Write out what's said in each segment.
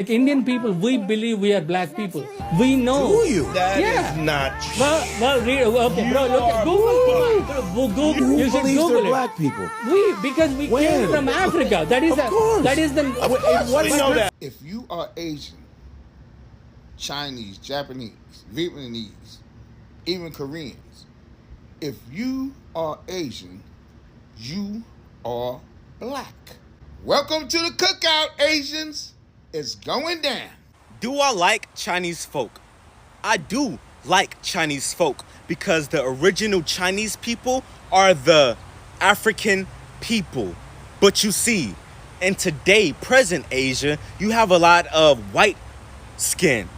Like Indian people, we believe we are black people. We know. Do you? That is not true. Okay, bro, look at Google. You should believe Google they're it. black people? Because we came from Africa. That is Of course. That is the. Of course we know that. If you are Asian, Chinese, Japanese, Vietnamese, even Koreans, if you are Asian, you are black. Welcome to the cookout, Asians. It's going down. Do I like Chinese folk? I do like Chinese folk because the original Chinese people are the African people. But you see, in today, present Asia, you have a lot of white skin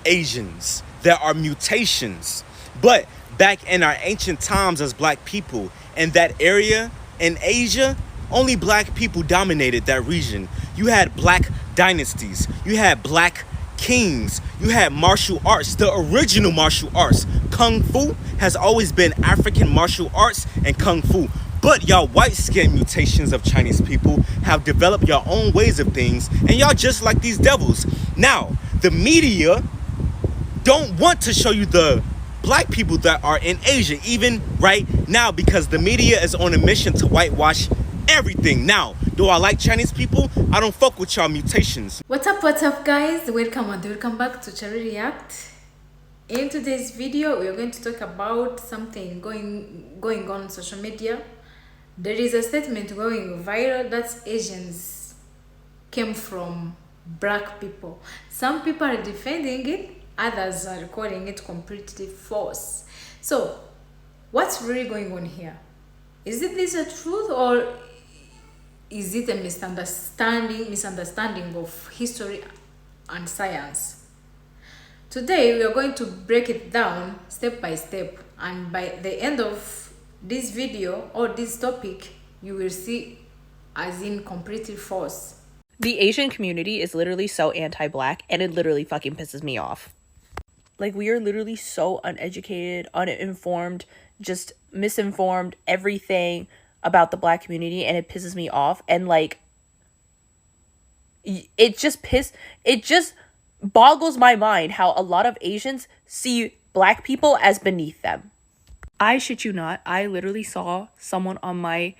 Asians. There are mutations. But back in our ancient times as black people, in that area in Asia, only black people dominated that region. You had black dynasties. You had black kings. You had martial arts, the original martial arts. Kung Fu has always been African martial arts and Kung Fu. But y'all white skin mutations of Chinese people have developed your own ways of things, and y'all just like these devils. Now, the media don't want to show you the black people that are in Asia, even right now, because the media is on a mission to whitewash everything. Now, do I like Chinese people? I don't fuck with y'all mutations. What's up guys, welcome back to Cherry React. In today's video we are going to talk about something going on social media. There is a statement going viral that Asians came from black people. Some people are defending it, others are calling it completely false. So what's really going on here? Is this a truth, or is it a misunderstanding of history and science? Today we are going to break it down step by step, and by the end of this video or this topic you will see as in completely false. The Asian community is literally so anti-black, and it literally fucking pisses me off. Like, we are literally so uneducated, uninformed, just misinformed, everything about the black community, and it pisses me off. And like, it just boggles my mind how a lot of Asians see black people as beneath them. I shit you not, I literally saw someone on my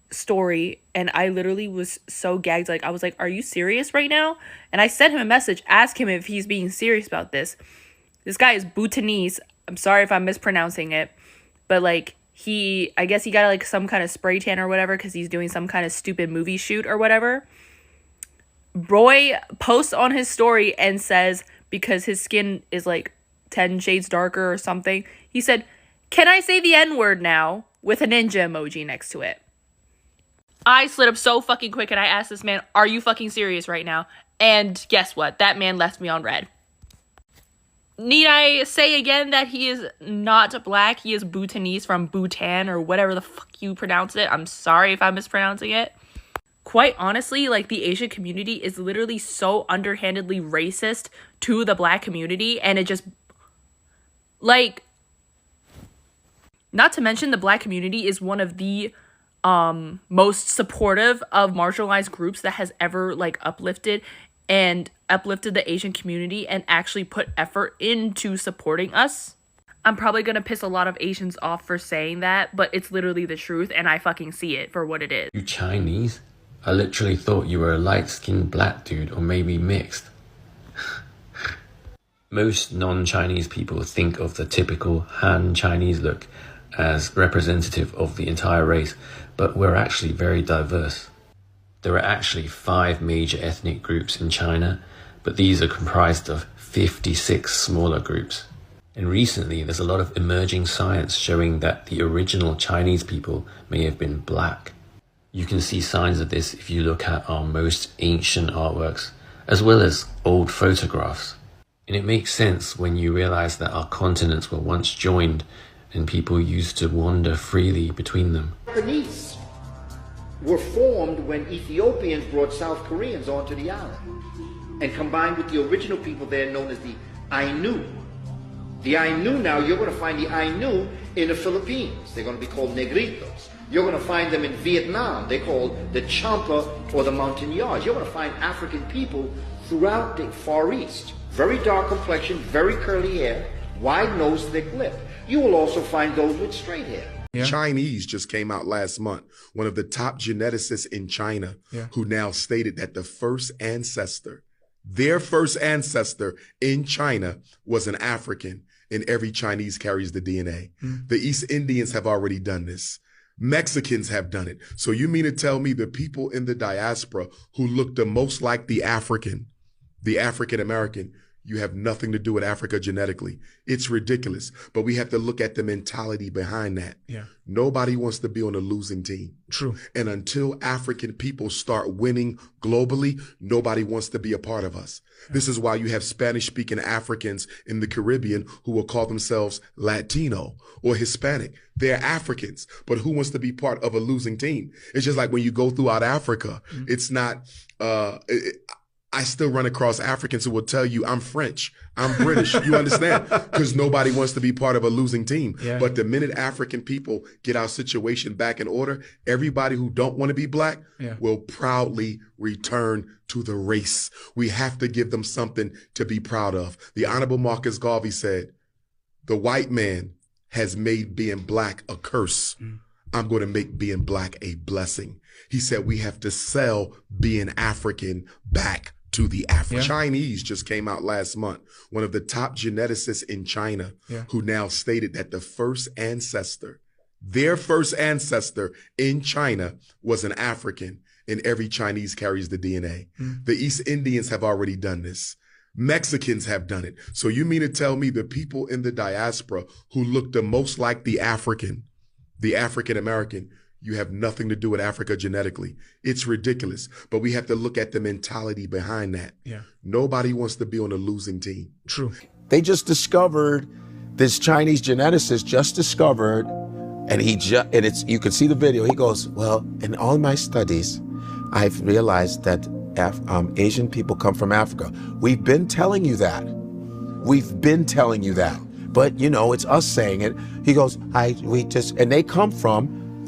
story and I literally was so gagged. Like, I was like, are you serious right now? And I sent him a message, ask him if he's being serious about this. This guy is Bhutanese. I'm sorry if I'm mispronouncing it, but like, I guess he got like some kind of spray tan or whatever because he's doing some kind of stupid movie shoot or whatever. Roy posts on his story and says, because his skin is like 10 shades darker or something, he said, "Can I say the N-word now?" with a ninja emoji next to it. I slid up so fucking quick and I asked this man, are you fucking serious right now? And guess what? That man left me on red. Need I say again that he is not black? He is Bhutanese from Bhutan or whatever the fuck you pronounce it. I'm sorry if I'm mispronouncing it. Quite honestly, like, the Asian community is literally so underhandedly racist to the black community, and it just, like, not to mention the black community is one of the most supportive of marginalized groups that has ever, like, uplifted the Asian community and actually put effort into supporting us. I'm probably gonna piss a lot of Asians off for saying that, but it's literally the truth, and I fucking see it for what it is. You Chinese? I literally thought you were a light-skinned black dude, or maybe mixed. Most non-Chinese people think of the typical Han Chinese look as representative of the entire race, but we're actually very diverse. There are actually 5 major ethnic groups in China, but these are comprised of 56 smaller groups. And recently, there's a lot of emerging science showing that the original Chinese people may have been black. You can see signs of this if you look at our most ancient artworks, as well as old photographs. And it makes sense when you realize that our continents were once joined and people used to wander freely between them. Japanese were formed when Ethiopians brought South Koreans onto the island and combined with the original people there known as the Ainu. The Ainu now, you're going to find the Ainu in the Philippines. They're going to be called Negritos. You're going to find them in Vietnam. They're called the Champa or the Montagnards. You're going to find African people throughout the Far East. Very dark complexion, very curly hair, wide nose, thick lip. You will also find those with straight hair. Yeah. Chinese just came out last month, one of the top geneticists in China, who now stated that their first ancestor in China was an African, and every Chinese carries the DNA. The East Indians have already done this. Mexicans have done it. So you mean to tell me the people in the diaspora who look the most like the African American, you have nothing to do with Africa genetically. It's ridiculous. But we have to look at the mentality behind that. Yeah. Nobody wants to be on a losing team. True. And until African people start winning globally, nobody wants to be a part of us. Yeah. This is why you have Spanish-speaking Africans in the Caribbean who will call themselves Latino or Hispanic. They're Africans, but who wants to be part of a losing team? It's just like when you go throughout Africa, it's not, I still run across Africans who will tell you, I'm French, I'm British, you understand? Because nobody wants to be part of a losing team. Yeah. But the minute African people get our situation back in order, everybody who don't want to be black will proudly return to the race. We have to give them something to be proud of. The Honorable Marcus Garvey said, the white man has made being black a curse. I'm going to make being black a blessing. He said we have to sell being African back to the African. Chinese just came out last month, one of the top geneticists in China, who now stated that their first ancestor in China was an African, and every Chinese carries the DNA. The East Indians have already done this. Mexicans have done it. So you mean to tell me the people in the diaspora who look the most like the African American, you have nothing to do with Africa genetically. It's ridiculous. But we have to look at the mentality behind that. Yeah. Nobody wants to be on a losing team. True. They just discovered, this Chinese geneticist just discovered, and you can see the video. He goes, well, in all my studies, I've realized that Asian people come from Africa. We've been telling you that. But it's us saying it. He goes, and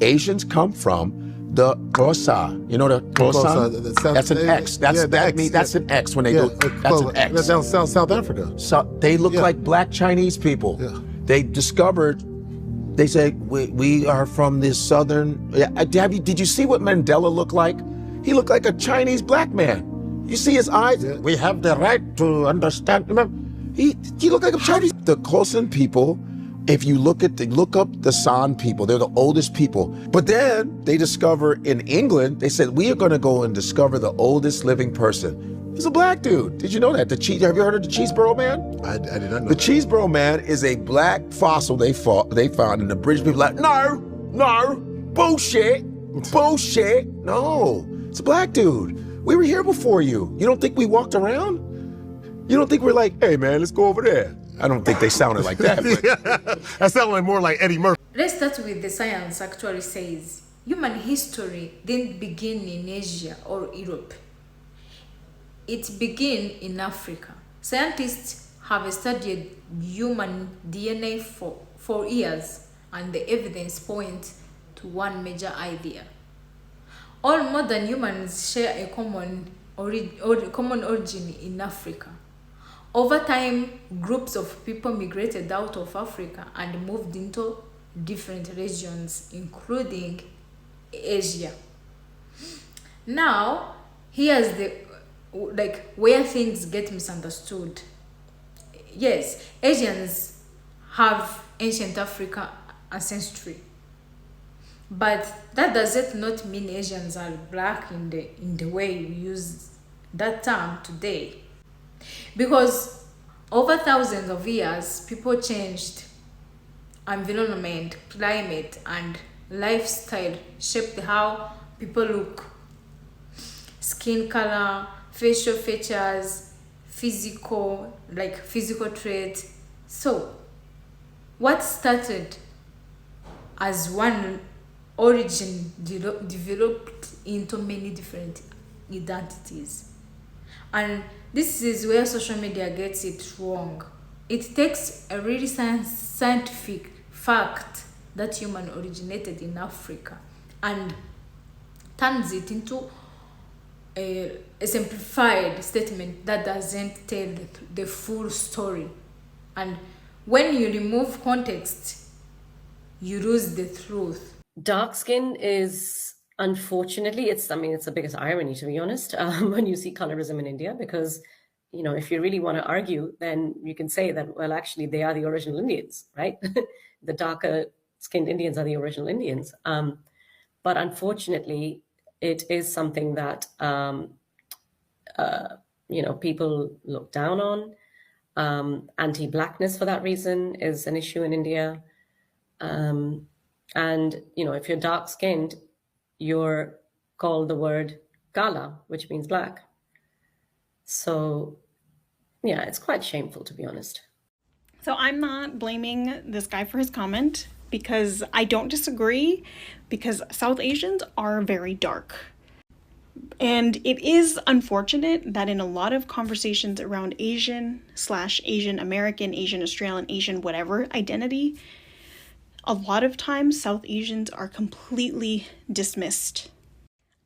Asians come from the Xhosa. You know the Xhosa? That's an X. That's an X when they go. That's an X. That's down South Africa. So they look like black Chinese people. Yeah. They discovered. They say we are from the southern. Did you see what Mandela looked like? He looked like a Chinese black man. You see his eyes? Yeah. We have the right to understand. Remember? He looked like a Chinese. The Xhosa people, if you look up the San people, they're the oldest people. But then they discover in England, they said, we are going to go and discover the oldest living person. He's a black dude. Did you know that? Have you heard of the Cheeseboro Man? I did not know The that. Cheeseboro Man is a black fossil they found, and the British people are like, no, bullshit. No, it's a black dude. We were here before you. You don't think we walked around? You don't think we're like, hey man, let's go over there? I don't think they sounded like that. But. That sounded like more like Eddie Murphy. Let's start with the science actually says human history didn't begin in Asia or Europe. It began in Africa. Scientists have studied human DNA for years, and the evidence points to one major idea. All modern humans share a common origin in Africa. Over time, groups of people migrated out of Africa and moved into different regions, including Asia. Now, here's where things get misunderstood. Yes, Asians have ancient Africa ancestry, but that does not mean Asians are black in the way we use that term today. Because over thousands of years, people changed. Environment, climate, and lifestyle shaped how people look. Skin color, facial features, physical traits. So, what started as one origin developed into many different identities. And this is where social media gets it wrong. It takes a really scientific fact that human originated in Africa and turns it into a a simplified statement that doesn't tell the full story. And when you remove context, you lose the truth. Dark skin is, unfortunately, it's the biggest irony, to be honest, when you see colorism in India, because, if you really want to argue, then you can say that, well, actually, they are the original Indians, right? The darker skinned Indians are the original Indians. But unfortunately, it is something that, people look down on. Anti-Blackness, for that reason, is an issue in India. And, if you're dark-skinned, you're called the word Kala, which means black. So, yeah, it's quite shameful, to be honest. So I'm not blaming this guy for his comment, because I don't disagree, because South Asians are very dark. And it is unfortunate that in a lot of conversations around Asian/Asian American, Asian Australian, Asian whatever identity, a lot of times South Asians are completely dismissed.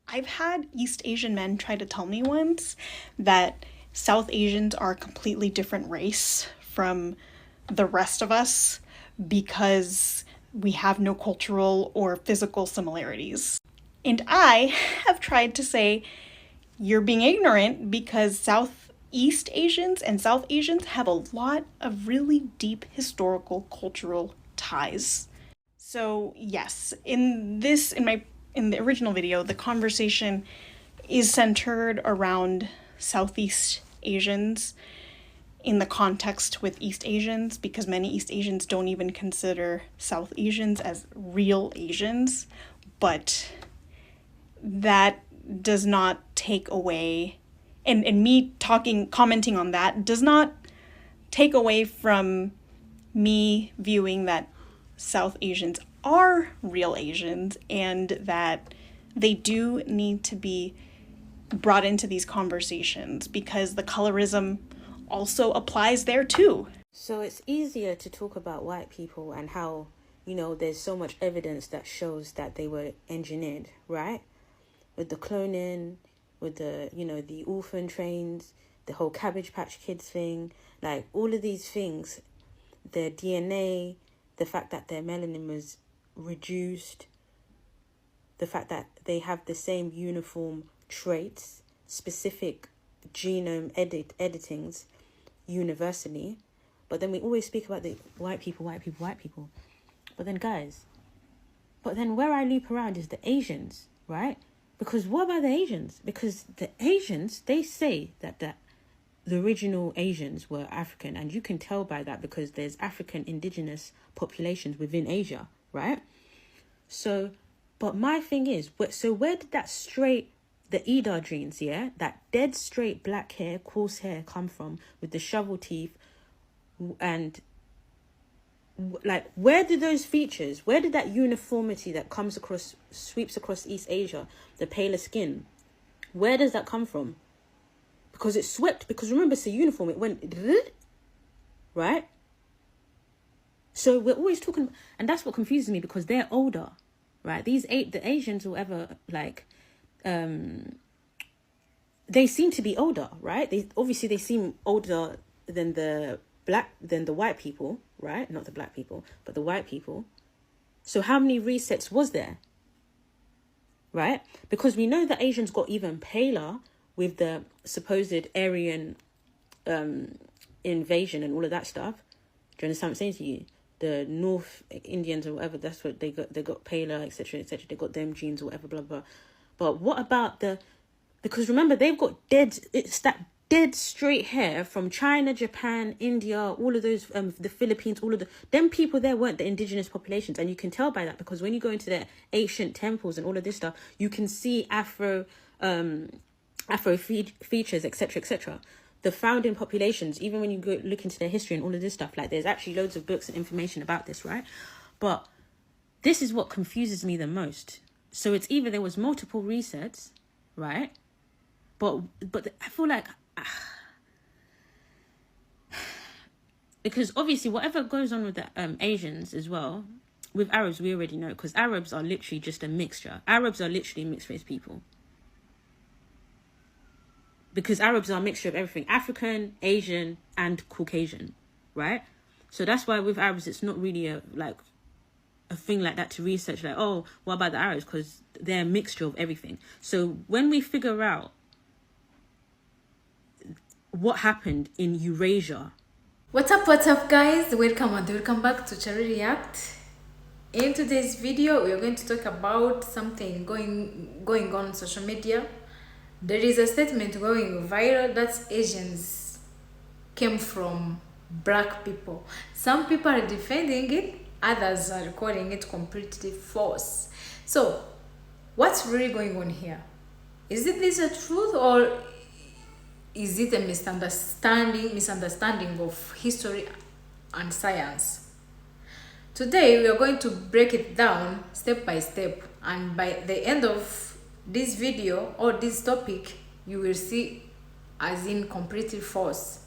I've had East Asian men try to tell me once that South Asians are a completely different race from the rest of us because we have no cultural or physical similarities. And I have tried to say, you're being ignorant, because Southeast Asians and South Asians have a lot of really deep historical cultural ties. So yes, in the original video, the conversation is centered around Southeast Asians in the context with East Asians, because many East Asians don't even consider South Asians as real Asians. But that does not take away, and me commenting on that does not take away from me viewing that South Asians are real Asians, and that they do need to be brought into these conversations, because the colorism also applies there too. So it's easier to talk about white people and how, there's so much evidence that shows that they were engineered, right? With the cloning, with the, the orphan trains, the whole Cabbage Patch Kids thing, like all of these things, their DNA, the fact that their melanin was reduced, the fact that they have the same uniform traits, specific genome editings universally. But then we always speak about the white people. But then, guys, where I loop around is the Asians, right? Because what about the Asians? Because the Asians, they say that the original Asians were African, and you can tell by that because there's African indigenous populations within Asia, right? So, but my thing is, so where did that the Ida genes, yeah, that dead straight black hair, coarse hair come from, with the shovel teeth, and like, where did those features, where did that uniformity that sweeps across East Asia, the paler skin, where does that come from? Because it swept, because remember, it's a uniform, it went, right? So we're always talking, and that's what confuses me, because they're older, right? The Asians or whatever, like, they seem to be older, right? They seem older than the white people, right? Not the black people, but the white people. So how many resets was there? Right? Because we know that Asians got even paler with the supposed Aryan invasion and all of that stuff. Do you understand what I'm saying to you? The North Indians or whatever, that's what they got paler, etc., etc. They got them genes or whatever, blah, blah. But what about because remember, they've got dead straight hair from China, Japan, India, all of those, the Philippines, all of them people there weren't the indigenous populations. And you can tell by that, because when you go into their ancient temples and all of this stuff, you can see Afro features, etc., etc. The founding populations, even when you go look into their history and all of this stuff, like, there's actually loads of books and information about this, right? But this is what confuses me the most. So it's either there was multiple resets, right? But I feel like, because obviously whatever goes on with the Asians as well, with Arabs, we already know, because Arabs are literally just a mixture. Arabs are literally mixed race people. because Arabs are a mixture of everything, African, Asian, and Caucasian, right? So that's why with Arabs, it's not really a thing like that to research, like, oh, what about the Arabs? Because they're a mixture of everything. So when we figure out what happened in Eurasia. What's up guys, welcome back to Cherry React. In today's video we are going to talk about something going on social media. There is a statement going viral that Asians came from black people. Some people are defending it, others are calling it completely false. So what's really going on here? Is this a truth, or is it a misunderstanding of history and science? Today we are going to break it down step by step, and by the end of this video or this topic you will see as in completely false.